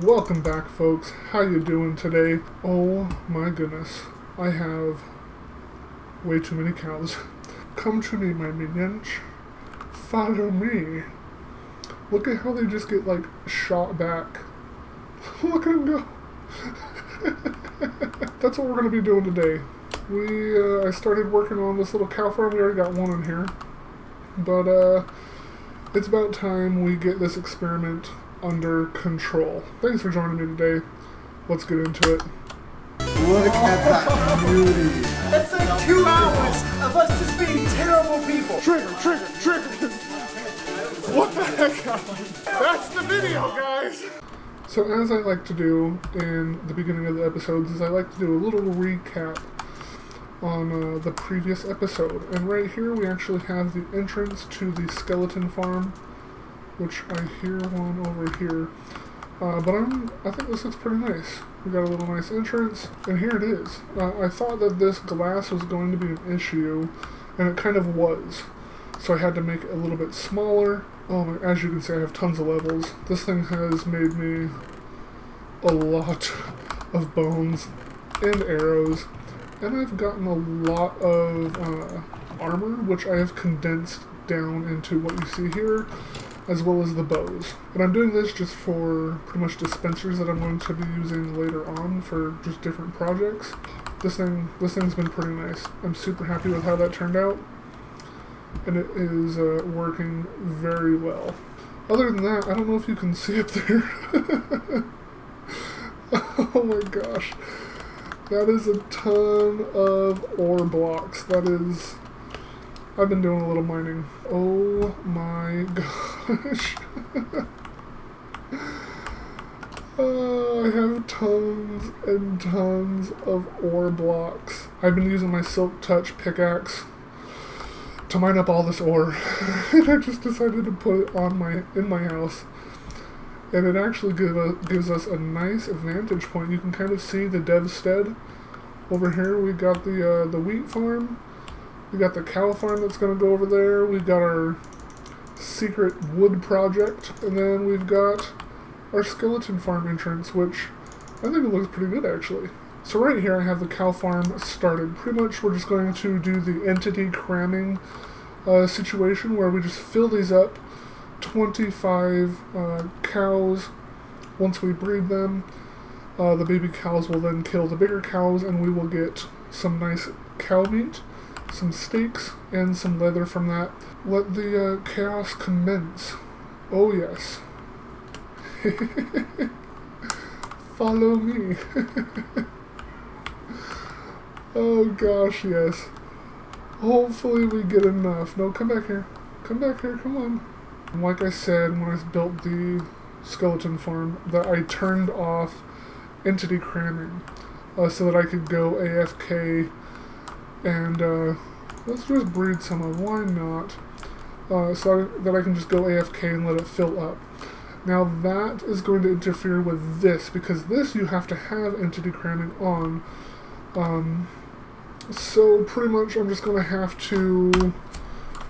Welcome back, folks. How you doing today? Oh my goodness, I have way too many cows. Come to me, my minions. Follow me. Look at how they just get like shot back. Look at them go. That's what we're gonna be doing today. I started working on this little cow farm. We already got one in here, but it's about time we get this experiment under control. Thanks for joining me today. Let's get into it. Look at that beauty. That's like 2 hours of us just being terrible people. Trigger. What the heck happened? That's the video, guys! So as I like to do in the beginning of the episodes is I like to do a little recap on the previous episode. And right here we actually have the entrance to the skeleton farm, which I hear one over here. But I think this looks pretty nice. We got a little nice entrance, and here it is. I thought that this glass was going to be an issue, and it kind of was. So I had to make it a little bit smaller. As you can see, I have tons of levels. This thing has made me a lot of bones and arrows, and I've gotten a lot of armor, which I have condensed down into what you see here, as well as the bows. And I'm doing this just for pretty much dispensers that I'm going to be using later on for just different projects. This thing's been pretty nice. I'm super happy with how that turned out, and it is working very well. Other than that, I don't know if you can see it there. Oh my gosh. That is a ton of ore blocks. I've been doing a little mining. Oh my gosh. I have tons and tons of ore blocks. I've been using my Silk Touch pickaxe to mine up all this ore. And I just decided to put it in my house. And it actually gives us a nice vantage point. You can kind of see the Devstead. Over here we got the wheat farm. We got the cow farm that's going to go over there. We've got our secret wood project. And then we've got our skeleton farm entrance, which I think it looks pretty good, actually. So right here I have the cow farm started. Pretty much we're just going to do the entity cramming situation where we just fill these up. 25 cows. Once we breed them, the baby cows will then kill the bigger cows, and we will get some nice cow meat, some steaks, and some leather from that. Let the chaos commence. Oh yes. Follow me. Oh gosh, yes. Hopefully we get enough. No, come back here. Come on. Like I said when I built the skeleton farm, that I turned off entity cramming so that I could go AFK and let's just breed some of, why not? So that I can just go AFK and let it fill up. Now that is going to interfere with this, because this you have to have entity cramming on. So pretty much I'm just going to have to...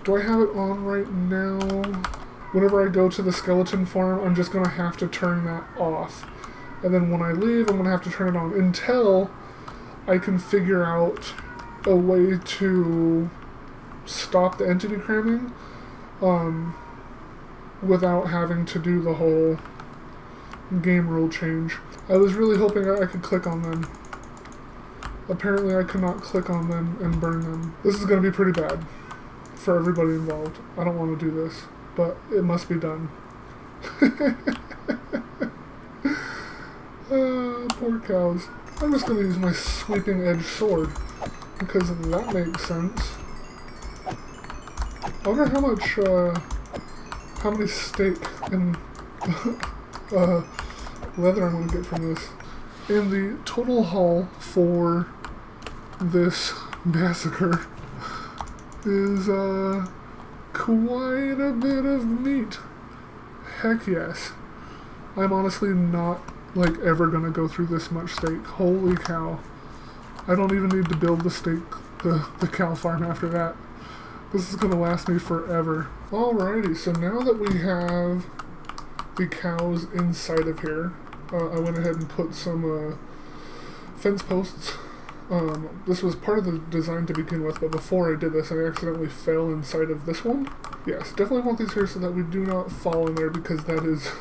Do I have it on right now? Whenever I go to the skeleton farm, I'm just going to have to turn that off. And then when I leave, I'm going to have to turn it on until I can figure out a way to stop the entity cramming without having to do the whole game rule change. I was really hoping I could click on them. Apparently I could not click on them and burn them. This is going to be pretty bad for everybody involved. I don't want to do this, but it must be done. Poor cows. I'm just going to use my sweeping edge sword, because that makes sense. I wonder how many steak and leather I'm going to get from this. And the total haul for this massacre is quite a bit of meat. Heck yes. I'm honestly not ever gonna go through this much steak. Holy cow. I don't even need to build the cow farm after that. This is gonna last me forever. Alrighty, so now that we have the cows inside of here, I went ahead and put some fence posts. This was part of the design to begin with, but before I did this, I accidentally fell inside of this one. Yes, definitely want these here so that we do not fall in there, because that is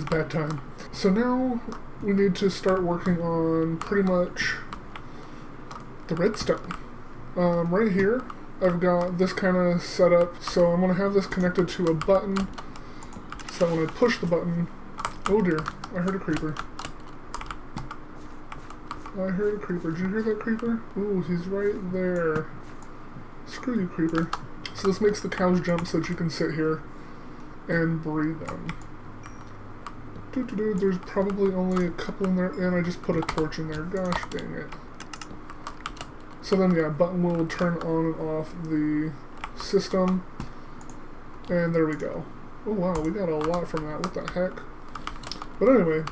bad time. So now we need to start working on pretty much the redstone. Right here, I've got this kind of set up, so I'm going to have this connected to a button, so that when I push the button, oh dear, I heard a creeper. I heard a creeper. Did you hear that creeper? Ooh, he's right there. Screw you, creeper. So this makes the cows jump so that you can sit here and breed them. There's probably only a couple in there, and I just put a torch in there. Gosh dang it. So then, yeah, button will turn on and off the system. And there we go. Oh wow, we got a lot from that. What the heck? But anyway,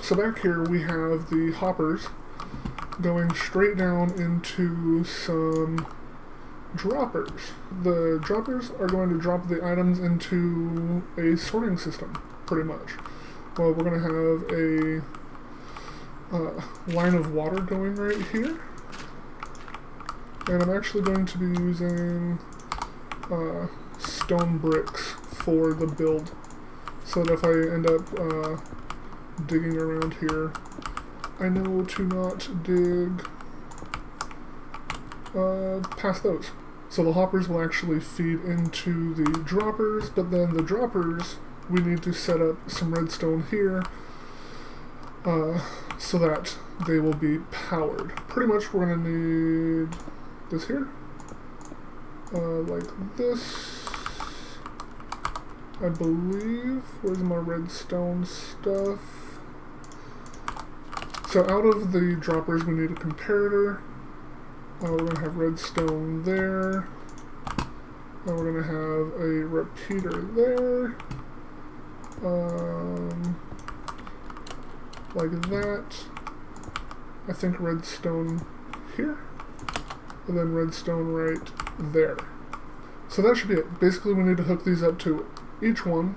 so back here we have the hoppers going straight down into some droppers. The droppers are going to drop the items into a sorting system, pretty much. Well, we're going to have a line of water going right here. And I'm actually going to be using stone bricks for the build, so that if I end up digging around here, I know to not dig past those. So the hoppers will actually feed into the droppers, but then the droppers, we need to set up some redstone here so that they will be powered. Pretty much we're going to need this here, like this, I believe. Where's my redstone stuff? So out of the droppers we need a comparator. We're going to have redstone there. And we're going to have a repeater there. Like that. I think redstone here. And then redstone right there. So that should be it. Basically we need to hook these up to each one.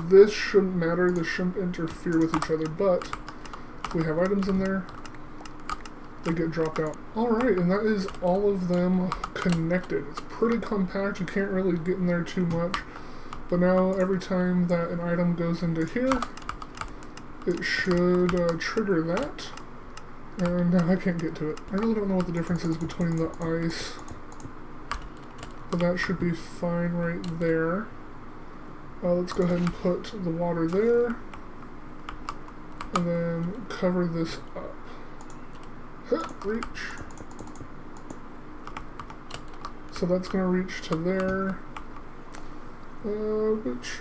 This shouldn't matter. This shouldn't interfere with each other, but we have items in there, they get dropped out. Alright, and that is all of them connected. It's pretty compact, you can't really get in there too much, but now every time that an item goes into here, it should trigger that, and now I can't get to it. I really don't know what the difference is between the ice, but that should be fine right there. Let's go ahead and put the water there, and then cover this up. Reach. So that's going to reach to there, which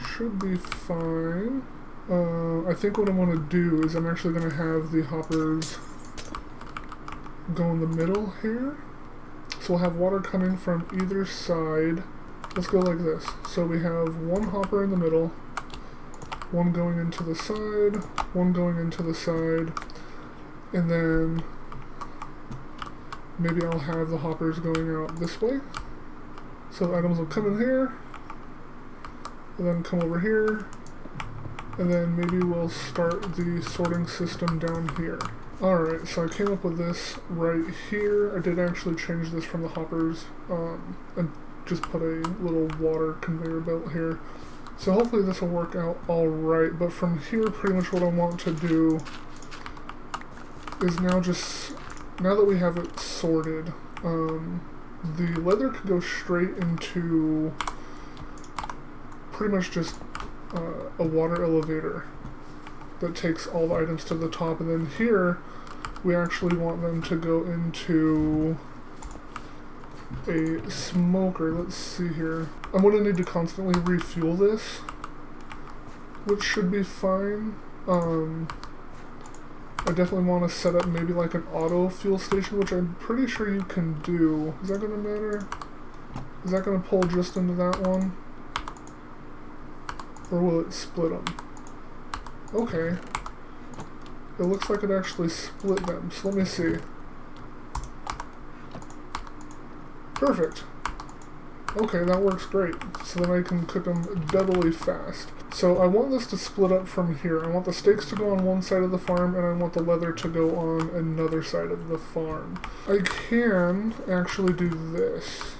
should be fine. I think what I want to do is I'm actually going to have the hoppers go in the middle here. So we'll have water coming from either side. Let's go like this. So we have one hopper in the middle, one going into the side, one going into the side, and then maybe I'll have the hoppers going out this way. So the items will come in here, and then come over here, and then maybe we'll start the sorting system down here. Alright, so I came up with this right here. I did actually change this from the hoppers, and just put a little water conveyor belt here. So hopefully this will work out alright, but from here pretty much what I want to do is now that we have it sorted, the leather could go straight into pretty much just a water elevator that takes all the items to the top, and then here we actually want them to go into a smoker. Let's see here. I'm going to need to constantly refuel this, which should be fine. I definitely want to set up maybe like an auto fuel station, which I'm pretty sure you can do. Is that going to matter? Is that going to pull just into that one? Or will it split them? Okay. It looks like it actually split them, so let me see. Perfect. Okay, that works great. So then I can cook them doubly fast. So I want this to split up from here. I want the steaks to go on one side of the farm, and I want the leather to go on another side of the farm. I can actually do this.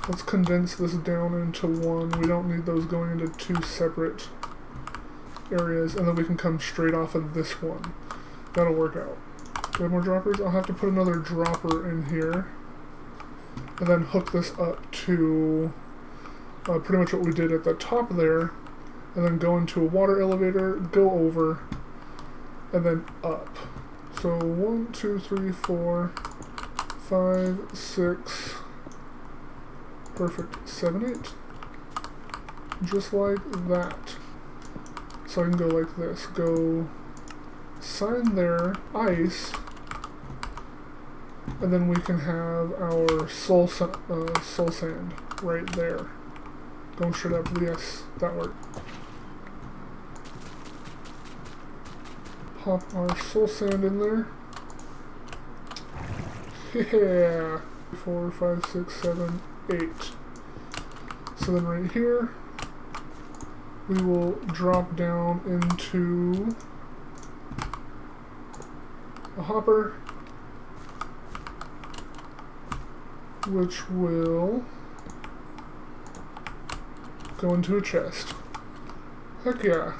Let's condense this down into one. We don't need those going into two separate areas, and then we can come straight off of this one. That'll work out. Do I have more droppers? I'll have to put another dropper in here, and then hook this up to pretty much what we did at the top there, and then go into a water elevator, go over, and then up. So 1, 2, 3, 4, 5, 6, perfect, 7, 8. Just like that. So I can go like this. Go sign there, ice, and then we can have our soul sand right there. Going straight up. Yes, that worked. Pop our soul sand in there. Yeah. 4, 5, 6, 7, 8. So then right here, we will drop down into a hopper, which will go into a chest. Heck yeah.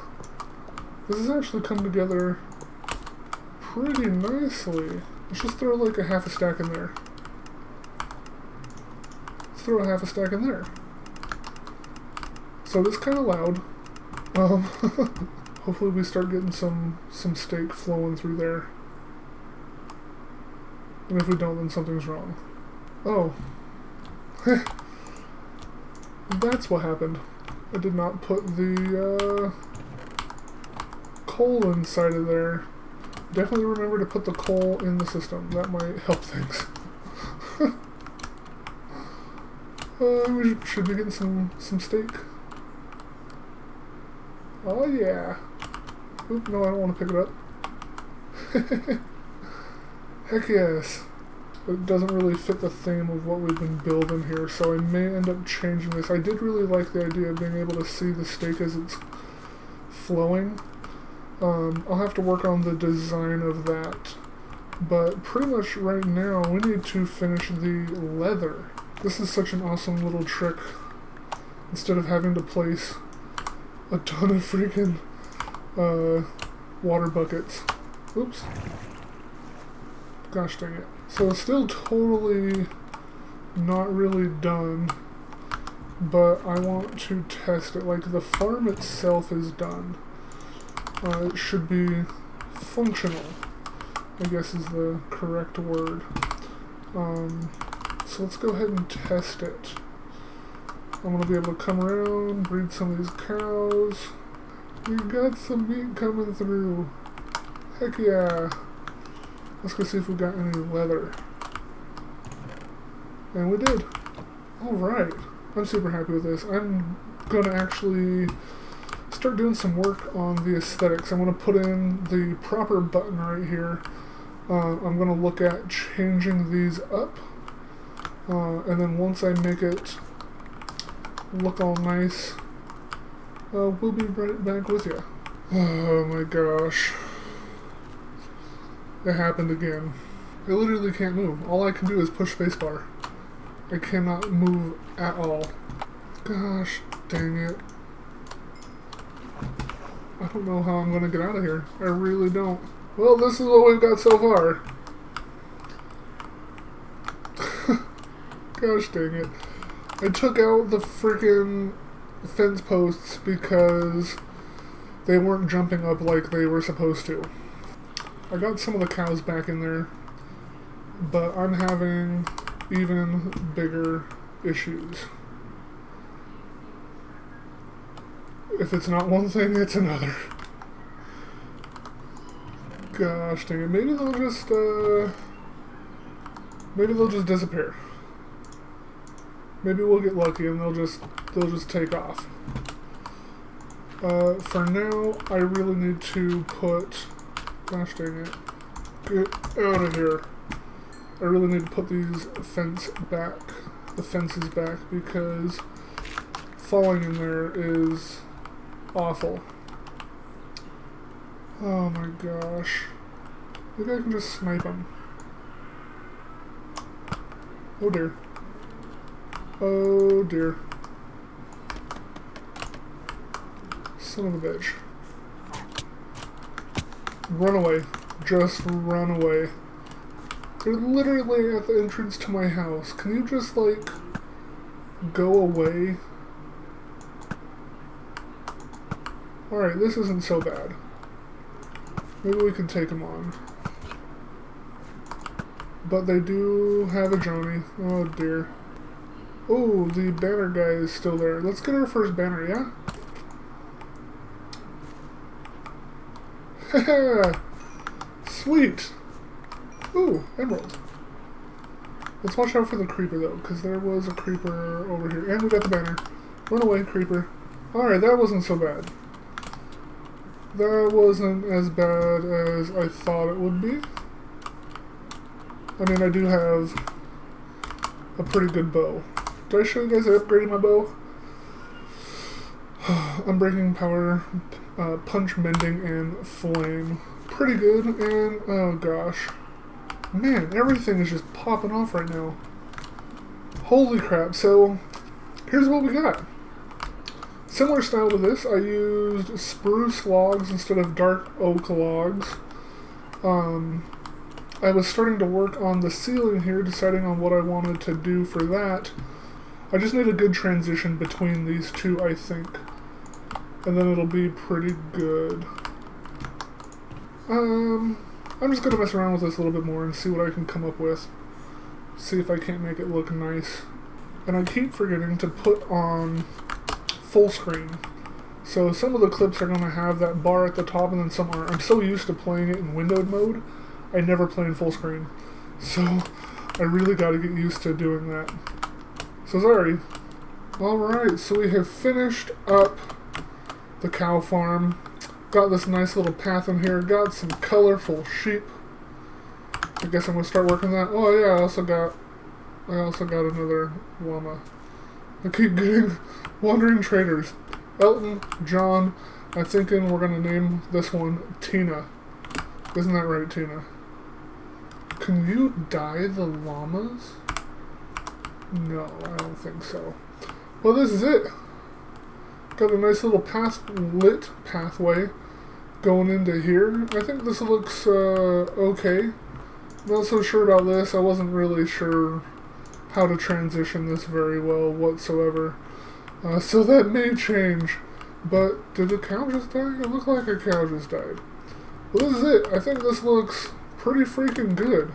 This has actually come together pretty nicely. Let's just throw like a half a stack in there. Let's throw a half a stack in there. So it's kind of loud. Hopefully we start getting some steak flowing through there. And if we don't, then something's wrong. Oh. That's what happened. I did not put the coal inside of there. Definitely remember to put the coal in the system. That might help things. We should be getting some steak. Oh yeah. Oop, no, I don't want to pick it up. Heck yes. But it doesn't really fit the theme of what we've been building here, so I may end up changing this. I did really like the idea of being able to see the steak as it's flowing. I'll have to work on the design of that. But pretty much right now, we need to finish the leather. This is such an awesome little trick. Instead of having to place a ton of freaking water buckets. Oops. Gosh dang it. So it's still totally not really done, but I want to test it. Like, the farm itself is done. It should be functional, I guess is the correct word. So let's go ahead and test it. I'm going to be able to come around, breed some of these cows. We got some meat coming through. Heck yeah. Let's go see if we got any leather. And we did. Alright. I'm super happy with this. I'm going to actually start doing some work on the aesthetics. I'm going to put in the proper button right here. I'm going to look at changing these up. And then once I make it look all nice, we'll be right back with you. Oh my gosh. It happened again. I literally can't move. All I can do is push spacebar. I cannot move at all. Gosh dang it. I don't know how I'm gonna get out of here. I really don't. Well, this is what we've got so far. Gosh dang it. I took out the freaking fence posts because they weren't jumping up like they were supposed to. I got some of the cows back in there, but I'm having even bigger issues. If it's not one thing, it's another. Gosh dang it. Maybe they'll just disappear. Maybe we'll get lucky and they'll just take off. For now, I really need to put... Gosh dang it. Get out of here. I really need to put these fence back the fences back because falling in there is awful. Oh my gosh. Maybe I can just snipe him. Oh dear. Oh dear. Son of a bitch. Run away. Just run away. They're literally at the entrance to my house. Can you just, like, go away? Alright, this isn't so bad. Maybe we can take them on. But they do have a Johnny. Oh dear. Oh, the banner guy is still there. Let's get our first banner, yeah? Haha! Sweet! Ooh, emerald. Let's watch out for the creeper though, because there was a creeper over here. And we got the banner. Run away, creeper. Alright, that wasn't so bad. That wasn't as bad as I thought it would be. I mean, I do have a pretty good bow. Did I show you guys I upgraded my bow? Unbreaking power, punch, mending, and flame. Pretty good, and oh gosh. Man, everything is just popping off right now. Holy crap, so here's what we got. Similar style to this, I used spruce logs instead of dark oak logs. I was starting to work on the ceiling here, deciding on what I wanted to do for that. I just need a good transition between these two, I think. And then it'll be pretty good. I'm just going to mess around with this a little bit more and see what I can come up with. See if I can't make it look nice. And I keep forgetting to put on full screen. So some of the clips are going to have that bar at the top and then some aren't. I'm so used to playing it in windowed mode, I never play in full screen. So I really got to get used to doing that. So sorry. Alright, so we have finished up the cow farm. Got this nice little path in here. Got some colorful sheep. I guess I'm going to start working that. Oh yeah, I also got another llama. I keep getting wandering traders. Elton, John, I'm thinking we're going to name this one Tina. Isn't that right, Tina? Can you dye the llamas? No, I don't think so. Well, this is it. Got a nice little lit pathway going into here. I think this looks okay. Not so sure about this. I wasn't really sure how to transition this very well whatsoever. So that may change. But did the cow just die? It looked like a cow just died. Well, this is it. I think this looks pretty freaking good.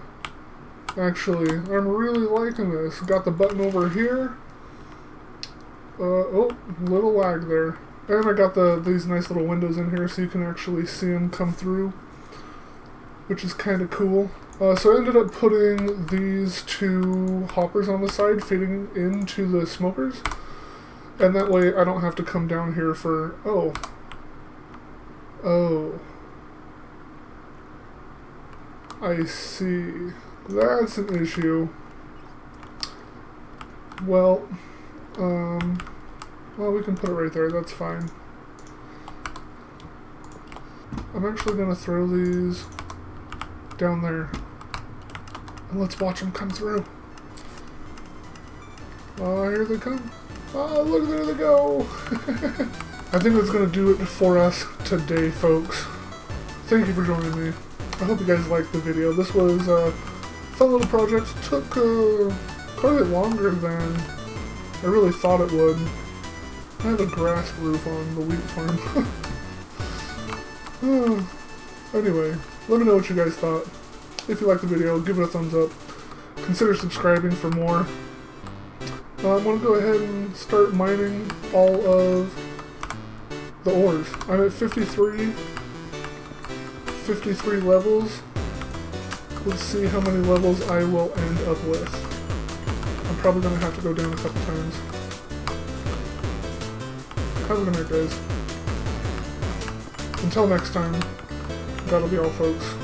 Actually, I'm really liking this. Got the button over here. Oh, little lag there. And I got these nice little windows in here so you can actually see them come through, which is kind of cool. So I ended up putting these two hoppers on the side feeding into the smokers. And that way I don't have to come down here for... Oh. I see. That's an issue. Well, we can put it right there. That's fine. I'm actually going to throw these down there. And let's watch them come through. Oh, here they come. Oh, look, there they go. I think that's going to do it for us today, folks. Thank you for joining me. I hope you guys liked the video. This was a fun little project. Took quite a bit longer than I really thought it would. I have a grass roof on the wheat farm. Anyway, let me know what you guys thought. If you liked the video, give it a thumbs up. Consider subscribing for more. I'm going to go ahead and start mining all of the ores. I'm at 53 levels. Let's see how many levels I will end up with. I'm probably going to have to go down a couple times. Have a good night, guys. Until next time, that'll be all, folks.